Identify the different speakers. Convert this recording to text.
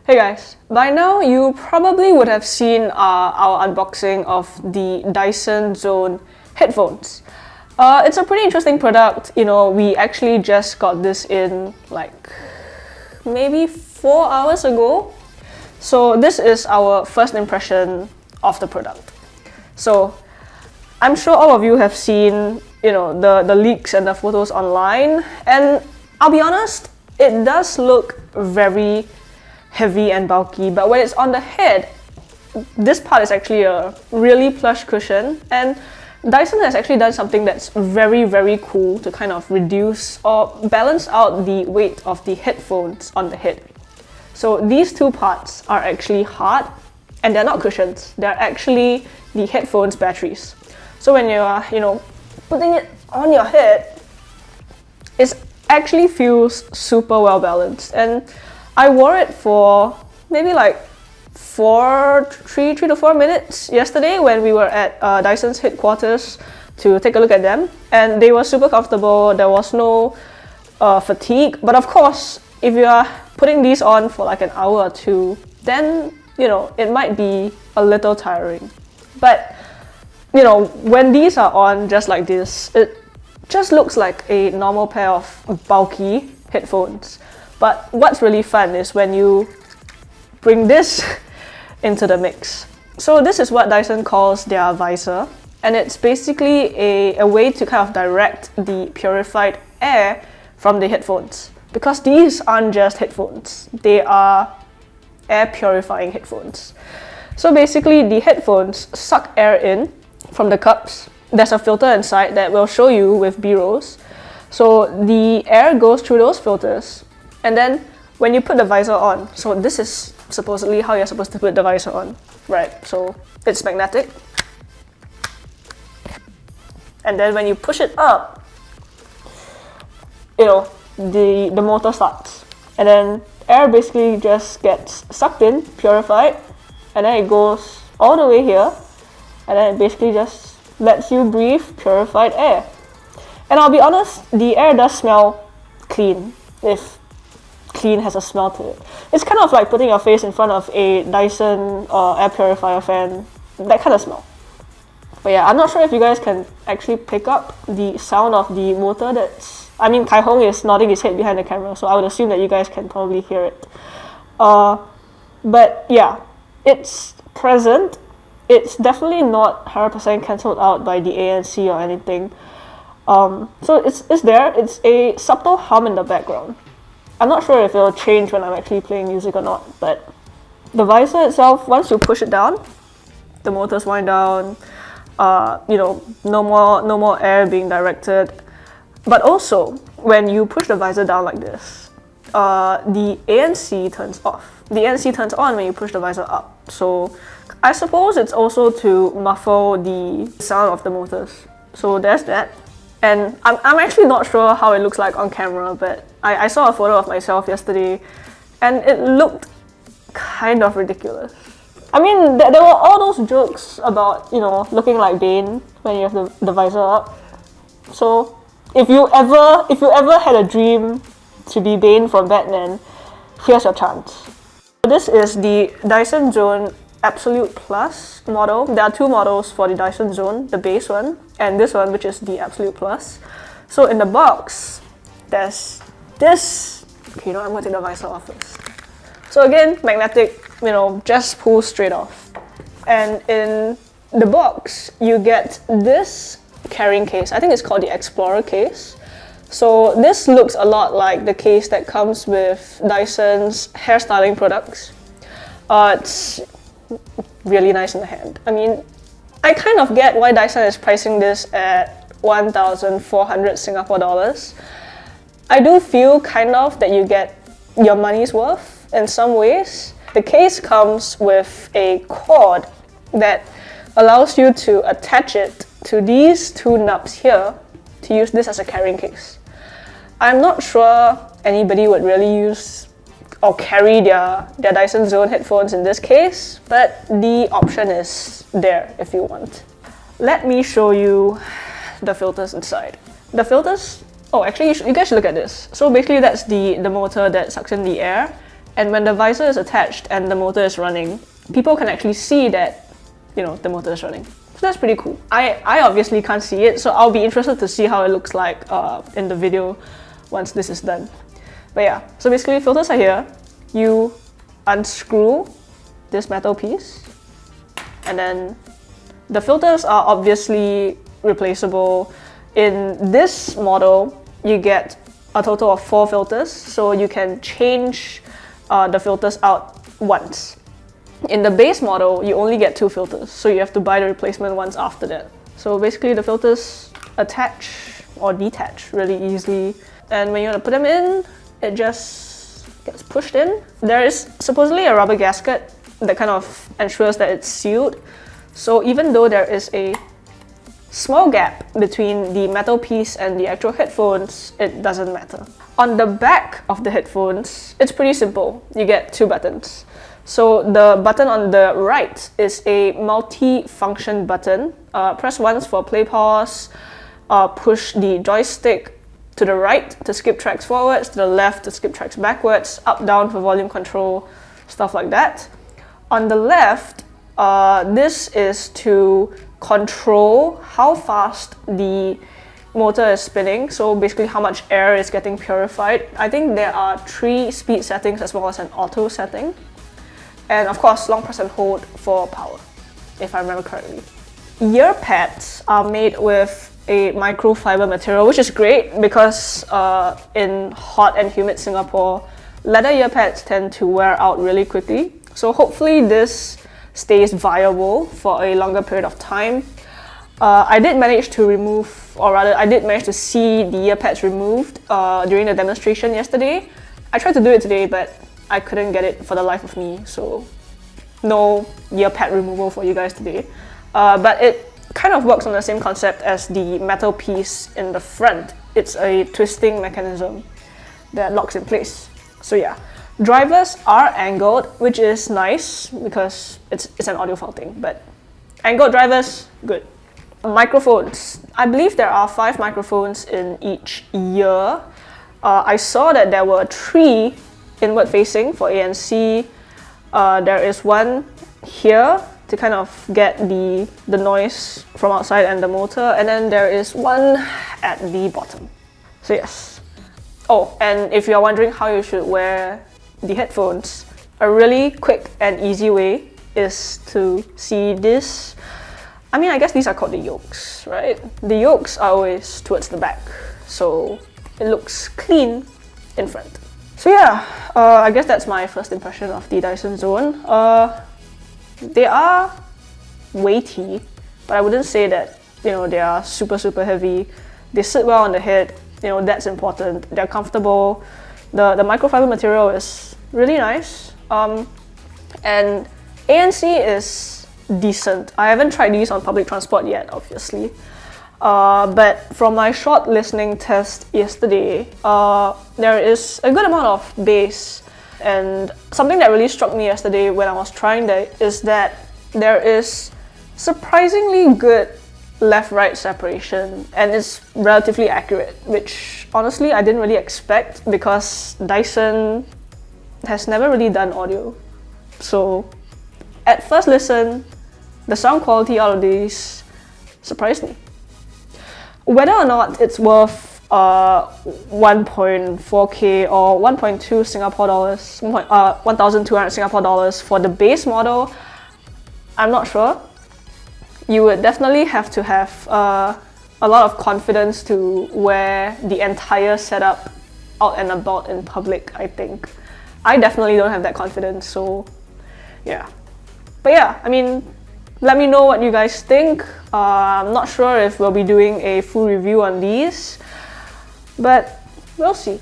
Speaker 1: Hey guys, by now you probably would have seen our unboxing of the Dyson Zone headphones. It's a pretty interesting product. We actually just got this in like maybe 4 hours ago. So this is our first impression of the product. So I'm sure all of you have seen, the leaks and the photos online, and I'll be honest, it does look very heavy and bulky, but when it's on the head, this part is actually a really plush cushion, and Dyson has actually done something that's very, very cool to kind of reduce or balance out the weight of the headphones on the head. So these two parts are actually hard, and they're not cushions, they're actually the headphones batteries. So when you are, putting it on your head, it actually feels super well balanced. And I wore it for maybe like 3 to 4 minutes yesterday when we were at Dyson's headquarters to take a look at them, and they were super comfortable. There was no fatigue, but of course, if you are putting these on for like an hour or two, then it might be a little tiring. But when these are on just like this, it just looks like a normal pair of bulky headphones. But what's really fun is when you bring this into the mix. So this is what Dyson calls their visor, and it's basically a way to kind of direct the purified air from the headphones. Because these aren't just headphones, they are air purifying headphones. So basically the headphones suck air in from the cups. There's a filter inside that we'll show you with B-rolls. So the air goes through those filters, and then when you put the visor on, so this is supposedly how you're supposed to put the visor on, right? So it's magnetic. And then when you push it up, the motor starts. And then air basically just gets sucked in, purified, and then it goes all the way here. And then it basically just lets you breathe purified air. And I'll be honest, the air does smell clean, if clean has a smell to it. It's kind of like putting your face in front of a Dyson air purifier fan, that kind of smell. But yeah, I'm not sure if you guys can actually pick up the sound of the motor Kai Hong is nodding his head behind the camera, so I would assume that you guys can probably hear it. But yeah, it's present. It's definitely not 100% cancelled out by the ANC or anything. So it's there. It's a subtle hum in the background. I'm not sure if it'll change when I'm actually playing music or not, but the visor itself, once you push it down, the motors wind down. No more air being directed. But also, when you push the visor down like this, the ANC turns off. The ANC turns on when you push the visor up. So I suppose it's also to muffle the sound of the motors. So there's that. And I'm actually not sure how it looks like on camera, but I saw a photo of myself yesterday, and it looked kind of ridiculous. I mean, there were all those jokes about, looking like Bane when you have the visor up. So if you ever had a dream to be Bane from Batman, here's your chance. This is the Dyson Zone Absolute Plus model. There are two models for the Dyson Zone, the base one, and this one, which is the Absolute Plus. So in the box, there's this. Okay, I'm going to take the visor off first. So again, magnetic, just pulls straight off. And in the box, you get this carrying case. I think it's called the Explorer case. So this looks a lot like the case that comes with Dyson's hairstyling products. It's really nice in the hand. I mean, I kind of get why Dyson is pricing this at 1,400 Singapore dollars. I do feel kind of that you get your money's worth in some ways. The case comes with a cord that allows you to attach it to these two nubs here to use this as a carrying case. I'm not sure anybody would really use or carry their Dyson Zone headphones in this case, but the option is there if you want. Let me show you the filters inside. The filters, actually you guys should look at this. So basically that's the motor that sucks in the air, And when the visor is attached and the motor is running, people can actually see that, the motor is running. So that's pretty cool. I obviously can't see it, so I'll be interested to see how it looks like in the video once this is done. But yeah, so basically filters are here. You unscrew this metal piece, and then the filters are obviously replaceable. In this model, you get a total of 4 filters, so you can change the filters out once. In the base model, you only get 2 filters, so you have to buy the replacement ones after that. So basically the filters attach or detach really easily, and when you want to put them in, it just gets pushed in. There is supposedly a rubber gasket that kind of ensures that it's sealed, so even though there is a small gap between the metal piece and the actual headphones, it doesn't matter. On the back of the headphones, it's pretty simple. You get 2 buttons. So the button on the right is a multi-function button. Press once for play pause, push the joystick to the right to skip tracks forwards, to the left to skip tracks backwards, up down for volume control, stuff like that. On the left, this is to control how fast the motor is spinning, so basically how much air is getting purified. I think there are 3 speed settings as well as an auto setting. And of course, long press and hold for power, if I remember correctly. Ear pads are made with a microfiber material, which is great because in hot and humid Singapore, leather ear pads tend to wear out really quickly. So hopefully this stays viable for a longer period of time. I did manage to remove, or rather I did manage to see the ear pads removed during the demonstration yesterday. I tried to do it today, but I couldn't get it for the life of me, so no ear pad removal for you guys today. But it kind of works on the same concept as the metal piece in the front. It's a twisting mechanism that locks in place. So yeah, drivers are angled, which is nice because it's an audiophile thing, but angled drivers, good. Microphones. I believe there are 5 microphones in each ear. I saw that there were 3 inward facing for ANC. There is one here to kind of get the noise from outside and the motor, and then there is one at the bottom. So yes. Oh, and if you're wondering how you should wear the headphones, a really quick and easy way is to see this. I mean, I guess these are called the yokes, right? The yokes are always towards the back, so it looks clean in front. So yeah, I guess that's my first impression of the Dyson Zone. They are weighty, but I wouldn't say that, they are super heavy. They sit well on the head, that's important. They're comfortable. The microfiber material is really nice. And ANC is decent. I haven't tried these on public transport yet, obviously. But from my short listening test yesterday, there is a good amount of bass. And something that really struck me yesterday when I was trying that is that there is surprisingly good left-right separation, and it's relatively accurate, which honestly I didn't really expect because Dyson has never really done audio. So at first listen, the sound quality out of these surprised me. Whether or not it's worth 1.4K or 1.2 Singapore dollars, 1,200 Singapore dollars for the base model, I'm not sure. You would definitely have to have a lot of confidence to wear the entire setup out and about in public, I think. I definitely don't have that confidence, so yeah. But yeah, I mean, let me know what you guys think. I'm not sure if we'll be doing a full review on these, but we'll see.